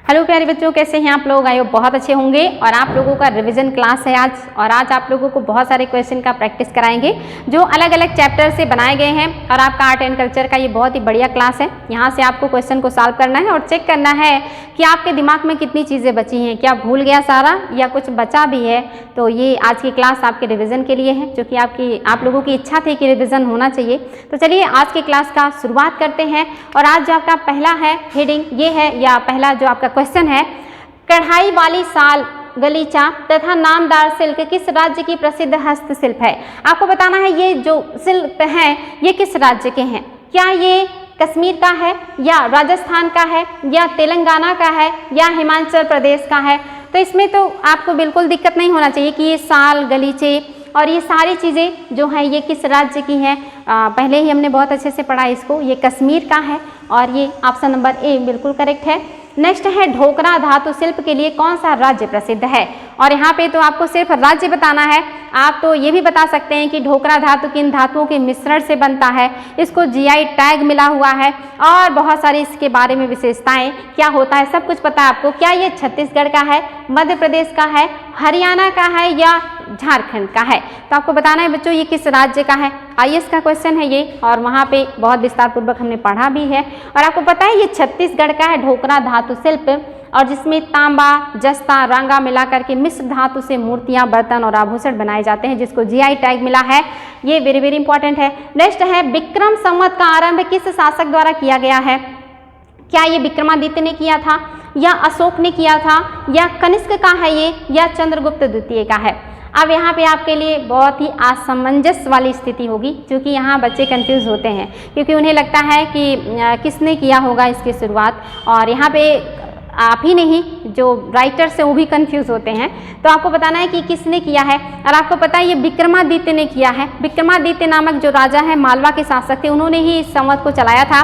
Hello प्यारे बच्चों, कैसे हैं आप लोग? आयो बहुत अच्छे होंगे। और आप लोगों का रिवीजन क्लास है आज, और आज आप लोगों को बहुत सारे क्वेश्चन का प्रैक्टिस कराएंगे जो अलग अलग चैप्टर से बनाए गए हैं। और आपका आर्ट एंड कल्चर का ये बहुत ही बढ़िया क्लास है। यहाँ से आपको क्वेश्चन को सॉल्व करना है और चेक करना है कि आपके दिमाग में कितनी चीज़ें बची हैं, क्या भूल गया सारा या कुछ बचा भी है। तो ये आज की क्लास आपके रिविज़न के लिए है, जो कि आप लोगों की इच्छा थी कि रिविज़न होना चाहिए। तो चलिए आज की क्लास का शुरुआत करते हैं। और आज जो आपका पहला है हेडिंग ये है, या पहला जो आपका क्वेश्चन है, कढ़ाई वाली साल गलीचा तथा नामदार सिल्क किस राज्य की प्रसिद्ध हस्तशिल्प है? आपको बताना है ये जो शिल्प हैं ये किस राज्य के हैं। क्या ये कश्मीर का है, या राजस्थान का है, या तेलंगाना का है, या हिमाचल प्रदेश का है? तो इसमें तो आपको बिल्कुल दिक्कत नहीं होना चाहिए कि ये साल गलीचे और ये सारी चीज़ें जो हैं ये किस राज्य की हैं। पहले ही हमने बहुत अच्छे से पढ़ा इसको। ये कश्मीर का है और ये ऑप्शन नंबर ए बिल्कुल करेक्ट है। नेक्स्ट है ढोकरा धातु शिल्प के लिए कौन सा राज्य प्रसिद्ध है? और यहाँ पे तो आपको सिर्फ राज्य बताना है। आप तो ये भी बता सकते हैं कि ढोकरा धातु किन धातुओं के मिश्रण से बनता है, इसको जीआई टैग मिला हुआ है, और बहुत सारी इसके बारे में विशेषताएं क्या होता है सब कुछ पता है आपको। क्या ये छत्तीसगढ़ का है, मध्य प्रदेश का है, हरियाणा का है, या झारखंड का है? तो आपको बताना है बच्चों ये किस राज्य का है। आईएएस का क्वेश्चन है ये, और वहाँ पे बहुत विस्तार पूर्वक हमने पढ़ा भी है। और आपको पता है ये छत्तीसगढ़ का है ढोकरा धातु शिल्प, और जिसमें तांबा, जस्ता, रांगा मिलाकर के मिश्र धातु से मूर्तियां, बर्तन और आभूषण बनाए जाते हैं, जिसको जीआई टैग मिला है। ये वेरी वेरी इंपॉर्टेंट है। नेक्स्ट है विक्रम संवत का आरंभ किस शासक द्वारा किया गया है? क्या ये विक्रमादित्य ने किया था, या अशोक ने किया था, या कनिष्क का है ये, या चंद्रगुप्त द्वितीय का है? अब यहाँ पे आपके लिए बहुत ही असमंजस वाली स्थिति होगी, क्योंकि यहाँ बच्चे कंफ्यूज होते हैं, क्योंकि उन्हें लगता है कि किसने किया होगा इसकी शुरुआत। और यहाँ पे आप ही नहीं, जो राइटर्स हैं वो भी कंफ्यूज होते हैं। तो आपको बताना है कि किसने किया है। और आपको पता है ये विक्रमादित्य ने किया है। विक्रमादित्य नामक जो राजा है, मालवा के शासक थे, उन्होंने ही इस संवत को चलाया था।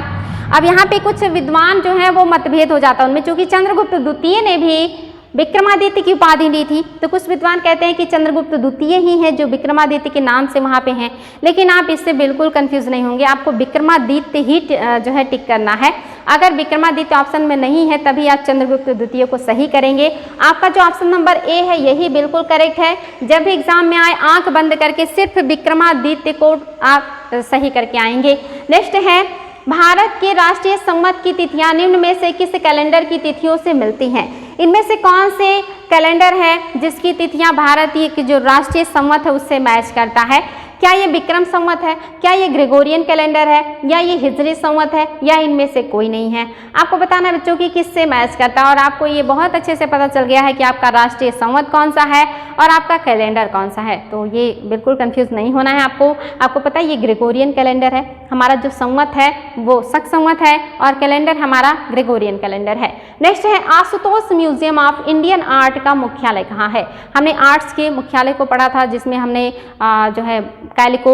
अब यहाँ पे कुछ विद्वान जो हैं वो मतभेद हो जाता है उनमें, चूँकि चंद्रगुप्त द्वितीय ने भी विक्रमादित्य की उपाधि ली थी, तो कुछ विद्वान कहते हैं कि चंद्रगुप्त द्वितीय ही है जो विक्रमादित्य के नाम से वहाँ पे हैं। लेकिन आप इससे बिल्कुल कंफ्यूज नहीं होंगे, आपको विक्रमादित्य ही जो है टिक करना है। अगर विक्रमादित्य ऑप्शन में नहीं है तभी आप चंद्रगुप्त द्वितीय को सही करेंगे। आपका जो ऑप्शन नंबर ए है यही बिल्कुल करेक्ट है। जब भी एग्जाम में आए आंख बंद करके सिर्फ विक्रमादित्य को आप सही करके आएंगे। नेक्स्ट है भारत के राष्ट्रीय संवत की तिथियां निम्न में से किस कैलेंडर की तिथियों से मिलती हैं? इनमें से कौन से कैलेंडर है जिसकी तिथियां भारतीय की जो राष्ट्रीय संवत है उससे मैच करता है? क्या ये विक्रम संवत है, क्या ये ग्रेगोरियन कैलेंडर है, या ये हिजरी संवत है, या इनमें से कोई नहीं है? आपको बताना है बच्चों की किससे मैच करता है। और आपको ये बहुत अच्छे से पता चल गया है कि आपका राष्ट्रीय संवत कौन सा है और आपका कैलेंडर कौन सा है। तो ये बिल्कुल कंफ्यूज नहीं होना है आपको। आपको पता है ये ग्रेगोरियन कैलेंडर है, हमारा जो संवत है वो शक संवत है, और कैलेंडर हमारा ग्रेगोरियन कैलेंडर है। नेक्स्ट है Ashutosh museum of Indian art का मुख्यालय कहाँ है? हमने आर्ट्स के मुख्यालय को पढ़ा था, जिसमें हमने जो है कैलिको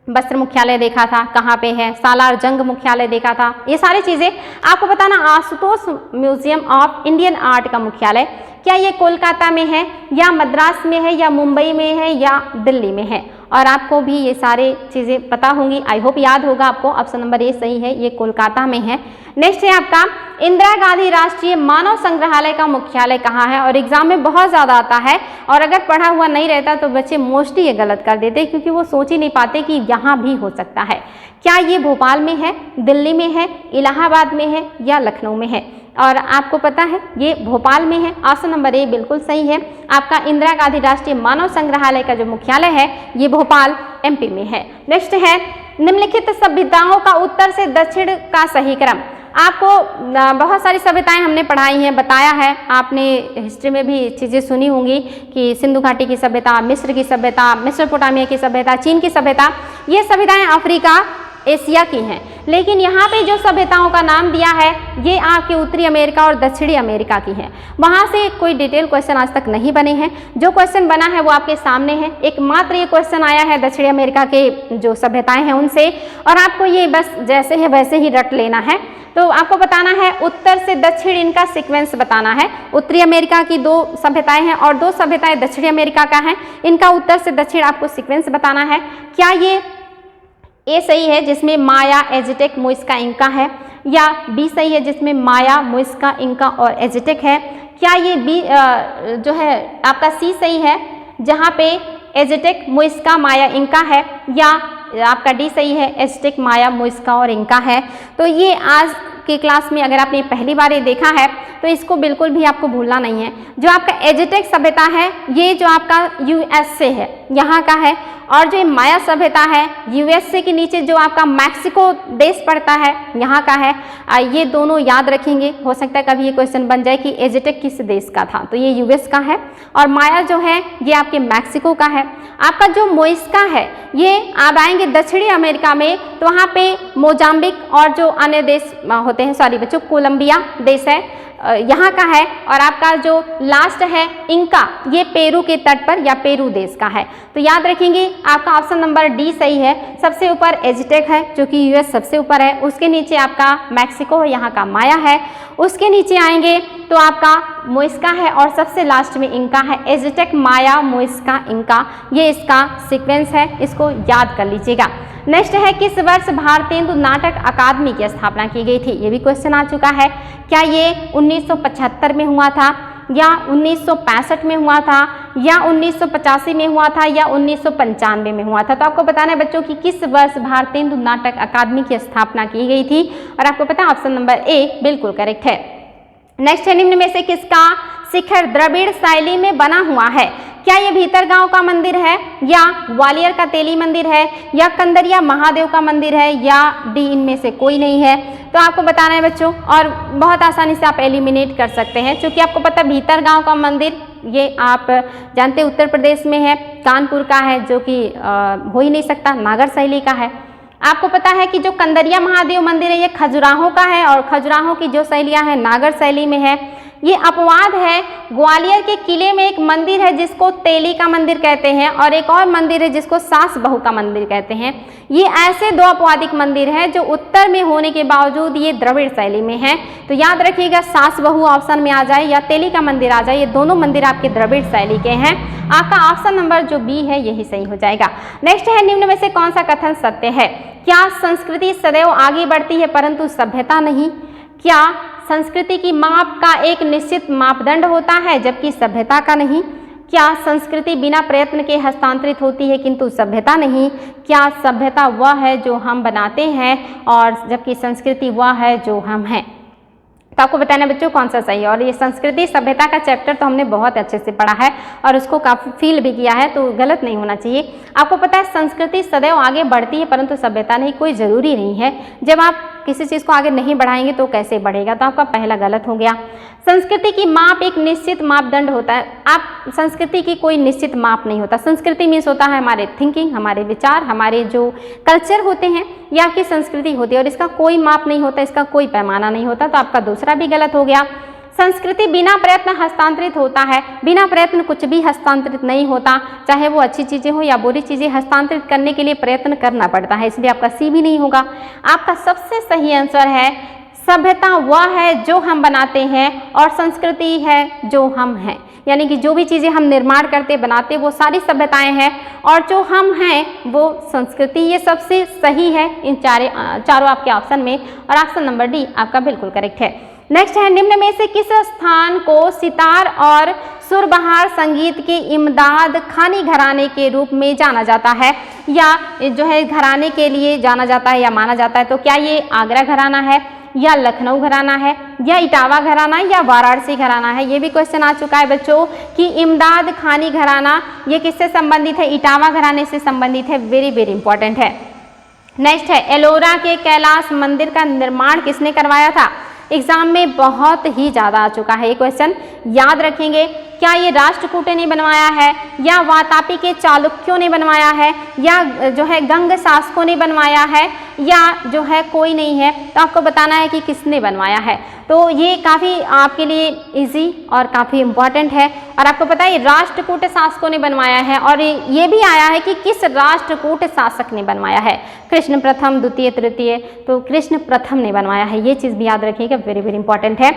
वस्त्र मुख्यालय देखा था, कहाँ पे है, सालार जंग मुख्यालय देखा था। ये सारी चीज़ें आपको बताना। Ashutosh museum of Indian art का मुख्यालय क्या ये कोलकाता में है, या मद्रास में है, या मुंबई में है, या दिल्ली में है? और आपको भी ये सारी चीज़ें पता होंगी, आई होप याद होगा आपको। ऑप्शन नंबर ए सही है, ये कोलकाता में है। नेक्स्ट है आपका इंदिरा गांधी राष्ट्रीय मानव संग्रहालय का मुख्यालय कहाँ है? और एग्जाम में बहुत ज़्यादा आता है, और अगर पढ़ा हुआ नहीं रहता तो बच्चे मोस्टली ये गलत कर देते, क्योंकि वो सोच ही नहीं पाते कि यहाँ भी हो सकता है। क्या ये भोपाल में है, दिल्ली में है, इलाहाबाद में है, या लखनऊ में है? और आपको पता है ये भोपाल में है। ऑप्शन नंबर ए बिल्कुल सही है। आपका इंदिरा गांधी राष्ट्रीय मानव संग्रहालय का जो मुख्यालय है ये भोपाल एमपी में है। नेक्स्ट है निम्नलिखित सभ्यताओं का उत्तर से दक्षिण का सही क्रम। आपको बहुत सारी सभ्यताएं हमने पढ़ाई हैं, बताया है, आपने हिस्ट्री में भी चीज़ें सुनी होंगी कि सिंधु घाटी की सभ्यता, मिस्र की सभ्यता, मेसोपोटामिया की सभ्यता, चीन की सभ्यता, ये सभ्यताएं अफ्रीका एशिया की हैं। लेकिन यहाँ पे जो सभ्यताओं का नाम दिया है ये आपके उत्तरी अमेरिका और दक्षिणी अमेरिका की है। वहाँ से कोई डिटेल क्वेश्चन आज तक नहीं बने हैं। जो क्वेश्चन बना है वो आपके सामने है। एकमात्र ये क्वेश्चन आया है दक्षिणी अमेरिका के जो सभ्यताएं हैं उनसे, और आपको ये बस जैसे है वैसे ही रट लेना है। तो आपको बताना है उत्तर से दक्षिण इनका सीक्वेंस बताना है। उत्तरी अमेरिका की 2 सभ्यताएं हैं और 2 सभ्यताएं दक्षिणी अमेरिका का है, इनका उत्तर से दक्षिण आपको सीक्वेंस बताना है। क्या ये ए सही है जिसमें माया, एजिटेक, मोइस्का, इंका है? या बी सही है जिसमें माया, मुइस्का, इंका और एज़टेक है? क्या ये बी जो है आपका सी सही है जहाँ पे एज़टेक, मुइस्का, माया, इंका है? या आपका डी सही है एज़टेक, माया, मुइस्का और इंका है? तो ये आज के क्लास में अगर आपने पहली बार ये देखा है तो इसको बिल्कुल भी आपको भूलना नहीं है। जो आपका एज़टेक सभ्यता है ये जो आपका यूएसए है यहाँ का है, और जो माया सभ्यता है यूएसए के नीचे जो आपका मैक्सिको देश पड़ता है यहाँ का है। ये दोनों याद रखेंगे, हो सकता है कभी ये क्वेश्चन बन जाए कि एज़टेक किस देश का था, तो ये यूएस का है, और माया जो है ये आपके मैक्सिको का है। आपका जो मुइस्का है ये आप आएंगे दक्षिणी अमेरिका में तो वहाँ पे मोजाम्बिक और जो अन्य देश होते हैं, सॉरी बच्चों, कोलंबिया देश है यहाँ का है। और आपका जो लास्ट है इंका, ये पेरू के तट पर या पेरू देश का है। तो याद रखेंगे आपका ऑप्शन नंबर डी सही है। सबसे ऊपर एज़टेक है जो कि यूएस सबसे ऊपर है, उसके नीचे आपका मैक्सिको है, यहाँ का माया है, उसके नीचे आएंगे तो आपका मुइस्का है, और सबसे लास्ट में इंका है। एज़टेक, माया, मुइस्का, इंका, ये इसका सीक्वेंस है, इसको याद कर लीजिएगा। नेक्स्ट है किस वर्ष भारतेंदु नाटक अकादमी की स्थापना की गई थी? ये भी क्वेश्चन आ चुका है। क्या ये 1975 में हुआ था, या 1965 में हुआ था, या 1985 में हुआ था, या 1995 में हुआ था? तो आपको बताना है बच्चों कि किस वर्ष भारतेंदु नाटक अकादमी की स्थापना की गई थी, और आपको पता है ऑप्शन नंबर ए बिल्कुल करेक्ट है। नेक्स्ट है निम्न में से किसका शिखर द्रविड़ शैली में बना हुआ है? क्या ये भीतरगांव का मंदिर है, या ग्वालियर का तेली मंदिर है, या कंदरिया महादेव का मंदिर है, या डी इनमें से कोई नहीं है? तो आपको बताना है बच्चों, और बहुत आसानी से आप एलिमिनेट कर सकते हैं, क्योंकि आपको पता है भीतरगांव का मंदिर ये आप जानते उत्तर प्रदेश में है, कानपुर का है, जो कि हो ही नहीं सकता, नागर शैली का है। आपको पता है कि जो कंदरिया महादेव मंदिर है ये खजुराहो का है, और खजुराहो की जो शैलियाँ हैं नागर शैली में है। ये अपवाद है, ग्वालियर के किले में एक मंदिर है जिसको तेली का मंदिर कहते हैं, और एक और मंदिर है जिसको सास बहू का मंदिर कहते हैं। ये ऐसे दो अपवादिक मंदिर हैं जो उत्तर में होने के बावजूद ये द्रविड़ शैली में है। तो याद रखिएगा सास बहू ऑप्शन में आ जाए या तेली का मंदिर आ जाए, ये दोनों मंदिर आपके द्रविड़ शैली के हैं। आपका ऑप्शन नंबर जो बी है यही सही हो जाएगा। नेक्स्ट है निम्न में से कौन सा कथन सत्य है? क्या संस्कृति सदैव आगे बढ़ती है परंतु सभ्यता नहीं? क्या संस्कृति की माप का एक निश्चित मापदंड होता है जबकि सभ्यता का नहीं? क्या संस्कृति बिना प्रयत्न के हस्तांतरित होती है किंतु सभ्यता नहीं? क्या सभ्यता वह है जो हम बनाते हैं और जबकि संस्कृति वह है जो हम हैं? तो आपको बताना बच्चों कौन सा सही है। और ये संस्कृति सभ्यता का चैप्टर तो हमने बहुत अच्छे से पढ़ा है और उसको काफ़ी फील भी किया है, तो गलत नहीं होना चाहिए। आपको पता है संस्कृति सदैव आगे बढ़ती है परंतु सभ्यता नहीं, कोई ज़रूरी नहीं है। जब आप किसी चीज़ को आगे नहीं बढ़ाएंगे तो कैसे बढ़ेगा, तो आपका पहला गलत हो गया। संस्कृति की माप एक निश्चित मापदंड होता है। आप संस्कृति की कोई निश्चित माप नहीं होता। संस्कृति मीन्स होता है हमारे थिंकिंग, हमारे विचार, हमारे जो कल्चर होते हैं, ये आपकी संस्कृति होती है और इसका कोई माप नहीं होता, इसका कोई पैमाना नहीं होता। तो आपका दूसरा भी गलत हो गया। संस्कृति बिना प्रयत्न हस्तांतरित होता है। बिना प्रयत्न कुछ भी हस्तांतरित नहीं होता, चाहे वो अच्छी चीज़ें हो या बुरी चीज़ें, हस्तांतरित करने के लिए प्रयत्न करना पड़ता है, इसलिए आपका सी भी नहीं होगा। आपका सबसे सही आंसर है सभ्यता वह है जो हम बनाते हैं और संस्कृति है जो हम हैं। यानी कि जो भी चीज़ें हम निर्माण करते बनाते वो सारी सभ्यताएं हैं और जो हम हैं वो संस्कृति। ये सबसे सही है इन चारों आपके ऑप्शन में, और ऑप्शन नंबर डी आपका बिल्कुल करेक्ट है। नेक्स्ट है निम्न में से किस स्थान को सितार और सुरबहार संगीत के इमदाद खानी घराने के रूप में जाना जाता है, या जो है घराने के लिए जाना जाता है या माना जाता है? तो क्या ये आगरा घराना है, या लखनऊ घराना है, या इटावा घराना, या वाराणसी घराना है? ये भी क्वेश्चन आ चुका है बच्चों कि इमदाद खानी घराना ये किससे संबंधित है? इटावा घराने से संबंधित है। वेरी वेरी इंपॉर्टेंट है। नेक्स्ट है एलोरा के कैलाश मंदिर का निर्माण किसने करवाया था? एग्जाम में बहुत ही ज़्यादा आ चुका है ये क्वेश्चन, याद रखेंगे। क्या ये राष्ट्रकूट ने बनवाया है, या वातापी के चालुक्यों ने बनवाया है, या जो है गंग शासकों ने बनवाया है, या जो है कोई नहीं है? तो आपको बताना है कि किसने बनवाया है। तो ये काफ़ी आपके लिए इजी और काफ़ी इम्पॉर्टेंट है। और आपको पता है राष्ट्रकूट शासकों ने बनवाया है, और ये भी आया है कि किस राष्ट्रकूट शासक ने बनवाया है। कृष्ण प्रथम, द्वितीय, तृतीय, तो कृष्ण प्रथम ने बनवाया है। ये चीज़ भी याद रखिएगा, वेरी वेरी इंपॉर्टेंट है।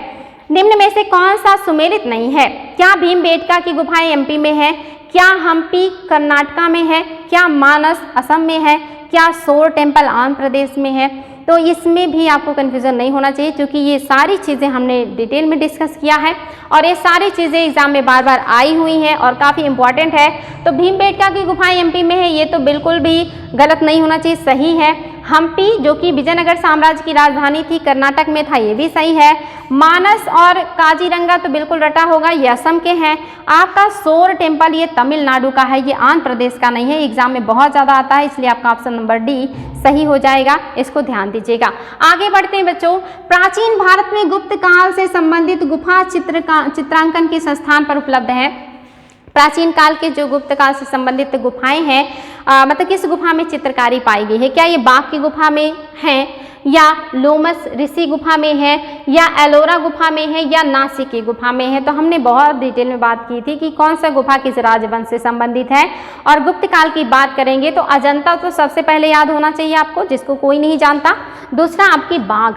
निम्न में से कौन सा सुमेलित नहीं है? क्या भीमबेटका की गुफाएं एमपी में है? क्या हम्पी कर्नाटका में है? क्या मानस असम में है? क्या सोर टेम्पल आंध्र प्रदेश में है? तो इसमें भी आपको कन्फ्यूज़न नहीं होना चाहिए, क्योंकि ये सारी चीज़ें हमने डिटेल में डिस्कस किया है और ये सारी चीज़ें एग्जाम में बार बार आई हुई हैं और काफ़ी इंपॉर्टेंट है। तो भीमबेटका की गुफाएं एमपी में है, ये तो बिल्कुल भी गलत नहीं होना चाहिए, सही है। हम्पी जो कि विजयनगर साम्राज्य की राजधानी थी, कर्नाटक में था, ये भी सही है। मानस और काजीरंगा तो बिल्कुल रटा होगा, ये असम के हैं। आपका शोर टेम्पल ये तमिलनाडु का है, ये आंध्र प्रदेश का नहीं है, एग्जाम में बहुत ज़्यादा आता है, इसलिए आपका ऑप्शन नंबर डी सही हो जाएगा, इसको ध्यान दीजिएगा। आगे बढ़ते हैं बच्चों। प्राचीन भारत में गुप्त काल से संबंधित गुफा चित्रांकन किस स्थान पर उपलब्ध है? प्राचीन काल के जो गुप्त काल से संबंधित गुफाएं हैं, मतलब किस गुफा में चित्रकारी पाई गई है? क्या ये बाघ की गुफा में है, या लोमस ऋषि गुफा में है, या एलोरा गुफा में है, या नासिक की गुफा में है? तो हमने बहुत डिटेल में बात की थी कि कौन सा गुफा किस राजवंश से संबंधित है। और गुप्त काल की बात करेंगे तो अजंता तो सबसे पहले याद होना चाहिए आपको, जिसको कोई नहीं जानता। दूसरा आपकी बाघ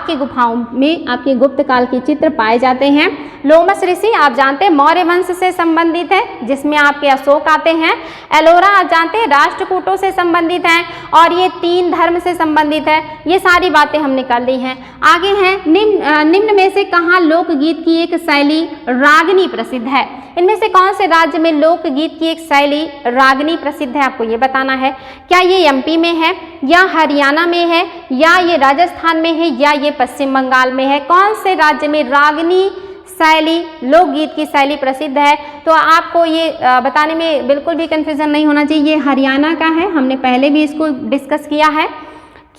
की गुफाओं में आपके गुप्त काल के चित्र पाए जाते हैं। लोमस ऋषि आप जानते हैं मौर्य वंश से संबंधित है, जिसमें आपके अशोक आते हैं। एलोरा आप जानते हैं राष्ट्रकूटों से संबंधित हैं, और ये 3 धर्म से संबंधित है। ये सारी बातें हमने कर ली हैं। आगे हैं निम्न में से कहाँ लोकगीत की एक शैली रागनी प्रसिद्ध है? इनमें से कौन से राज्य में लोकगीत की एक शैली रागनी प्रसिद्ध है, आपको ये बताना है। क्या ये एमपी में है, या हरियाणा में है, या ये राजस्थान में है, या ये पश्चिम बंगाल में है? कौन से राज्य में रागनी शैली लोकगीत की शैली प्रसिद्ध है? तो आपको ये बताने में बिल्कुल भी कन्फ्यूजन नहीं होना चाहिए, ये हरियाणा का है, हमने पहले भी इसको डिस्कस किया है।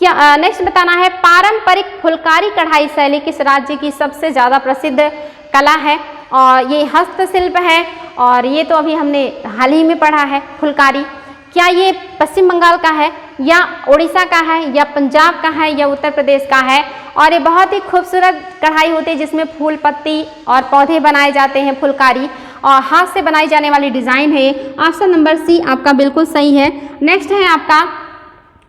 क्या नेक्स्ट बताना है, पारंपरिक फुलकारी कढ़ाई शैली किस राज्य की सबसे ज़्यादा प्रसिद्ध कला है? और ये हस्तशिल्प है, और ये तो अभी हमने हाल ही में पढ़ा है फुलकारी। क्या ये पश्चिम बंगाल का है, या उड़ीसा का है, या पंजाब का है, या उत्तर प्रदेश का है? और ये बहुत ही खूबसूरत कढ़ाई होती है, जिसमें फूल पत्ती और पौधे बनाए जाते हैं, फुलकारी, और हाथ से बनाई जाने वाली डिज़ाइन है। ऑप्शन नंबर सी आपका बिल्कुल सही है। नेक्स्ट है आपका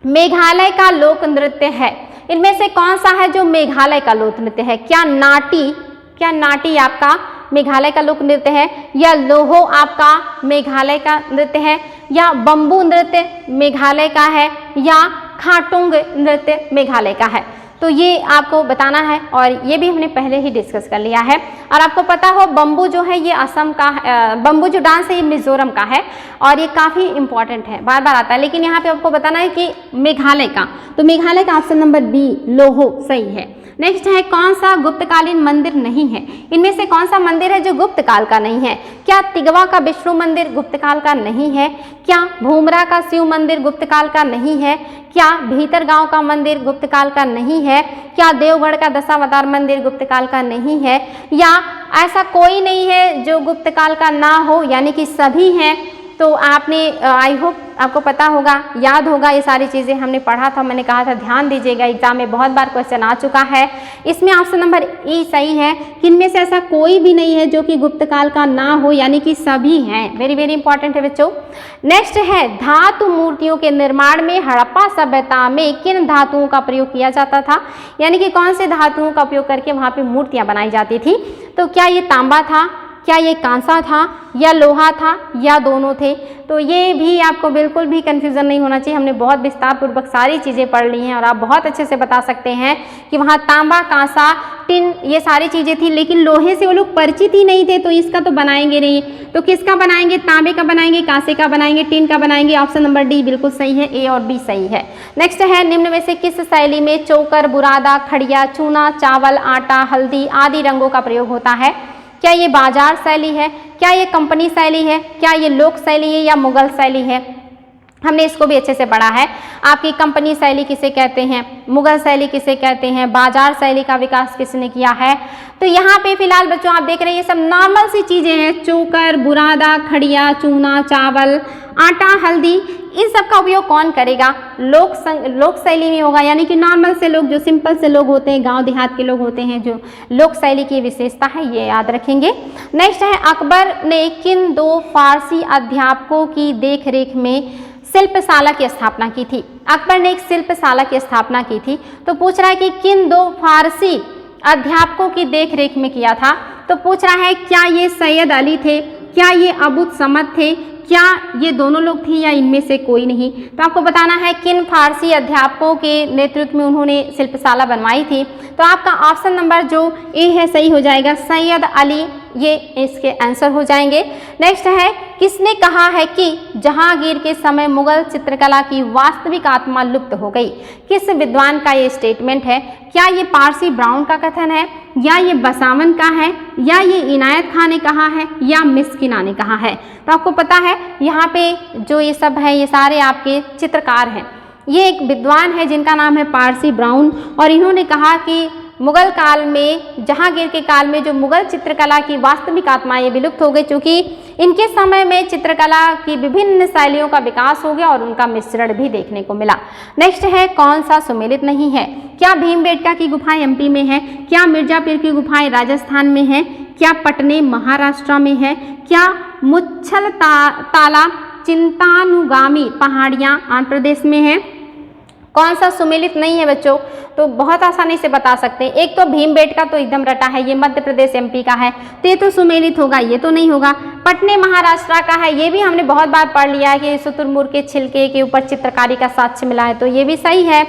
मेघालय का लोक नृत्य है। इनमें से कौन सा है जो मेघालय का लोक नृत्य है? क्या नाटी आपका मेघालय का लोक नृत्य है, या लोहो आपका मेघालय का नृत्य है, या बम्बू नृत्य मेघालय का है, या खाटुंग नृत्य मेघालय का है? तो ये आपको बताना है, और ये भी हमने पहले ही डिस्कस कर लिया है। और आपको पता हो बम्बू जो है ये असम का, बम्बू जो डांस है ये मिजोरम का है, और ये काफ़ी इंपॉर्टेंट है, बार बार आता है, लेकिन यहाँ पे आपको बताना है कि मेघालय का, तो मेघालय का ऑप्शन नंबर बी लोहो सही है। नेक्स्ट है कौन सा गुप्तकालीन मंदिर नहीं है? इनमें से कौन सा मंदिर है जो गुप्त काल का नहीं है? क्या तिगवा का विष्णु मंदिर गुप्त काल का नहीं है? क्या भूमरा का शिव मंदिर गुप्त काल का नहीं है? क्या भीतरगांव का मंदिर गुप्त काल का नहीं है? क्या देवगढ़ का दशावतार मंदिर गुप्त काल का नहीं है? या ऐसा कोई नहीं है जो गुप्त काल का ना हो, यानी कि सभी हैं? तो आपने आई होप आपको पता होगा, याद होगा, ये सारी चीज़ें हमने पढ़ा था, मैंने कहा था ध्यान दीजिएगा, एग्जाम में बहुत बार क्वेश्चन आ चुका है। इसमें ऑप्शन नंबर ई सही है कि इनमें से ऐसा कोई भी नहीं है जो कि गुप्त काल का ना हो, यानी कि सभी हैं। वेरी वेरी इंपॉर्टेंट है बच्चों। नेक्स्ट है धातु मूर्तियों के निर्माण में हड़प्पा सभ्यता में किन धातुओं का प्रयोग किया जाता था? यानी कि कौन से धातुओं का उपयोग करके वहाँ पे मूर्तियाँ बनाई जाती थी? तो क्या ये तांबा था, क्या ये कांसा था, या लोहा था, या दोनों थे? तो ये भी आपको बिल्कुल भी कन्फ्यूज़न नहीं होना चाहिए, हमने बहुत विस्तार पूर्वक सारी चीज़ें पढ़ ली हैं, और आप बहुत अच्छे से बता सकते हैं कि वहाँ तांबा, कांसा, टिन, ये सारी चीज़ें थी, लेकिन लोहे से वो लोग परिचित ही नहीं थे, तो इसका तो बनाएंगे नहीं। तो किसका बनाएंगे? तांबे का बनाएंगे, कांसे का बनाएंगे, टिन का बनाएंगे। ऑप्शन नंबर डी बिल्कुल सही है, ए और बी सही है। नेक्स्ट है निम्न में से किस शैली में चोकर, बुरादा, खड़िया, चूना, चावल, आटा, हल्दी आदि रंगों का प्रयोग होता है? क्या ये बाजार शैली है? क्या ये कंपनी शैली है? क्या ये लोक शैली है, या मुगल शैली है? हमने इसको भी अच्छे से पढ़ा है। आपकी कंपनी शैली किसे कहते हैं, मुगल शैली किसे कहते हैं, बाजार शैली का विकास किसने किया है? तो यहाँ पे फिलहाल बच्चों आप देख रहे हैं ये सब नॉर्मल सी चीज़ें हैं, चोकर, बुरादा, खड़िया, चूना, चावल, आटा, हल्दी, इन सब का उपयोग कौन करेगा? लोक शैली में होगा, यानी कि नॉर्मल से लोग, जो सिंपल से लोग होते हैं, गांव देहात के लोग होते हैं, जो लोक शैली की विशेषता है, ये याद रखेंगे। नेक्स्ट है अकबर ने किन 2 फारसी अध्यापकों की देखरेख में शिल्पशाला की स्थापना की थी? अकबर ने एक शिल्पशाला की स्थापना की थी, तो पूछ रहा है कि किन 2 फारसी अध्यापकों की देखरेख में किया था? तो पूछ रहा है क्या ये सैयद अली थे, क्या ये अबुल समद थे, क्या ये दोनों लोग थे या इनमें से कोई नहीं। तो आपको बताना है किन फारसी अध्यापकों के नेतृत्व में उन्होंने शिल्पशाला बनवाई थी। तो आपका ऑप्शन नंबर जो ए है सही हो जाएगा, सैयद अली, ये इसके आंसर हो जाएंगे। नेक्स्ट है, किसने कहा है कि जहांगीर के समय मुगल चित्रकला की वास्तविक आत्मा लुप्त हो गई। किस विद्वान का ये स्टेटमेंट है। क्या ये पारसी ब्राउन का कथन है, या ये बसावन का है, या ये इनायत खान ने कहा है, या मिस्किना ने कहा है। तो आपको पता है यहाँ पे जो ये सब है ये सारे आपके चित्रकार हैं। ये एक विद्वान है जिनका नाम है पारसी ब्राउन, और इन्होंने कहा कि मुगल काल में, जहांगीर के काल में जो मुगल चित्रकला की वास्तविक आत्मा ये विलुप्त हो गई, क्योंकि इनके समय में चित्रकला की विभिन्न शैलियों का विकास हो गया और उनका मिश्रण भी देखने को मिला। नेक्स्ट है, कौन सा सुमेलित नहीं है। क्या भीमबेटका की गुफाएं एमपी में है, क्या मिर्जापुर की गुफाएं राजस्थान में है, क्या पटने महाराष्ट्र में है, क्या मुच्छल ताला चिंतानुगामी पहाड़ियाँ आंध्र प्रदेश में है। कौन सा सुमेलित नहीं है बच्चों, तो बहुत आसानी से बता सकते हैं। एक तो भीमबेटका तो एकदम रटा है, ये मध्य प्रदेश एमपी का है, तो ये तो सुमेलित होगा, ये तो नहीं होगा। पटने महाराष्ट्र का है, ये भी हमने बहुत बार पढ़ लिया है कि शुतुरमुर्ग के छिलके के ऊपर चित्रकारी का साक्ष्य मिला है, तो ये भी सही है।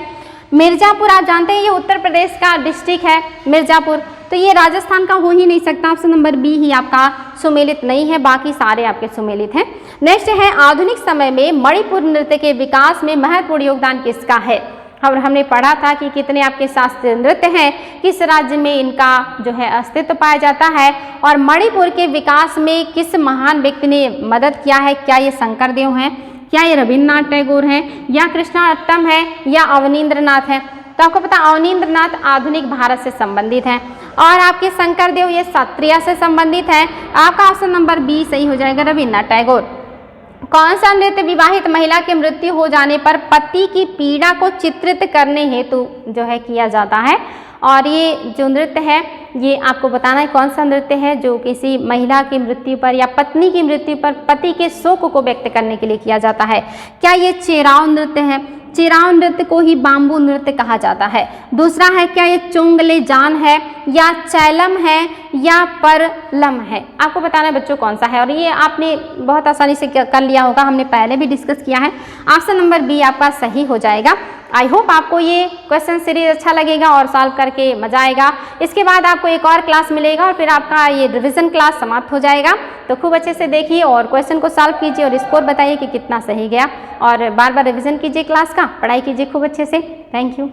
मिर्जापुर आप जानते हैं ये उत्तर प्रदेश का डिस्ट्रिक्ट है मिर्जापुर, तो ये राजस्थान का हो ही नहीं सकता। ऑप्शन नंबर बी ही आपका सुमेलित नहीं है, बाकी सारे आपके सुमेलित हैं। नेक्स्ट है, आधुनिक समय में मणिपुर नृत्य के विकास में महत्वपूर्ण योगदान किसका है। और हमने पढ़ा था कि कितने आपके शास्त्रीय नृत्य हैं, किस राज्य में इनका जो है अस्तित्व पाया जाता है, और मणिपुर के विकास में किस महान व्यक्ति ने मदद किया है। क्या ये शंकरदेव हैं, क्या ये रविन्द्रनाथ टैगोर हैं, या कृष्णाअट्टम है, या अवनींद्रनाथ है। तो आपको पता अवनींद्रनाथ आधुनिक भारत से संबंधित हैं, और आपके शंकरदेव ये सत्रिया से संबंधित हैं। आपका ऑप्शन नंबर बी सही हो जाएगा, रविन्द्रनाथ टैगोर। कौन सा नृत्य विवाहित महिला की मृत्यु हो जाने पर पति की पीड़ा को चित्रित करने हेतु जो है किया जाता है। और ये जो नृत्य है ये आपको बताना है कौन सा नृत्य है जो किसी महिला की मृत्यु पर या पत्नी की मृत्यु पर पति के शोक को व्यक्त करने के लिए किया जाता है। क्या ये चेराव नृत्य है। चेराव नृत्य को ही बाम्बू नृत्य कहा जाता है। दूसरा है, क्या ये चुंगले जान है, या चैलम है, या परलम है। आपको बताना है बच्चों कौन सा है, और ये आपने बहुत आसानी से कर लिया होगा, हमने पहले भी डिस्कस किया है। ऑप्शन नंबर बी आपका सही हो जाएगा। आई होप आपको ये क्वेश्चन सीरीज अच्छा लगेगा और सॉल्व करके मजा आएगा। इसके बाद आपको एक और क्लास मिलेगा और फिर आपका ये रिवीजन क्लास समाप्त हो जाएगा। तो खूब अच्छे से देखिए और क्वेश्चन को सॉल्व कीजिए और स्कोर बताइए कि कितना सही गया, और बार बार रिवीजन कीजिए, क्लास का पढ़ाई कीजिए खूब अच्छे से। Thank you.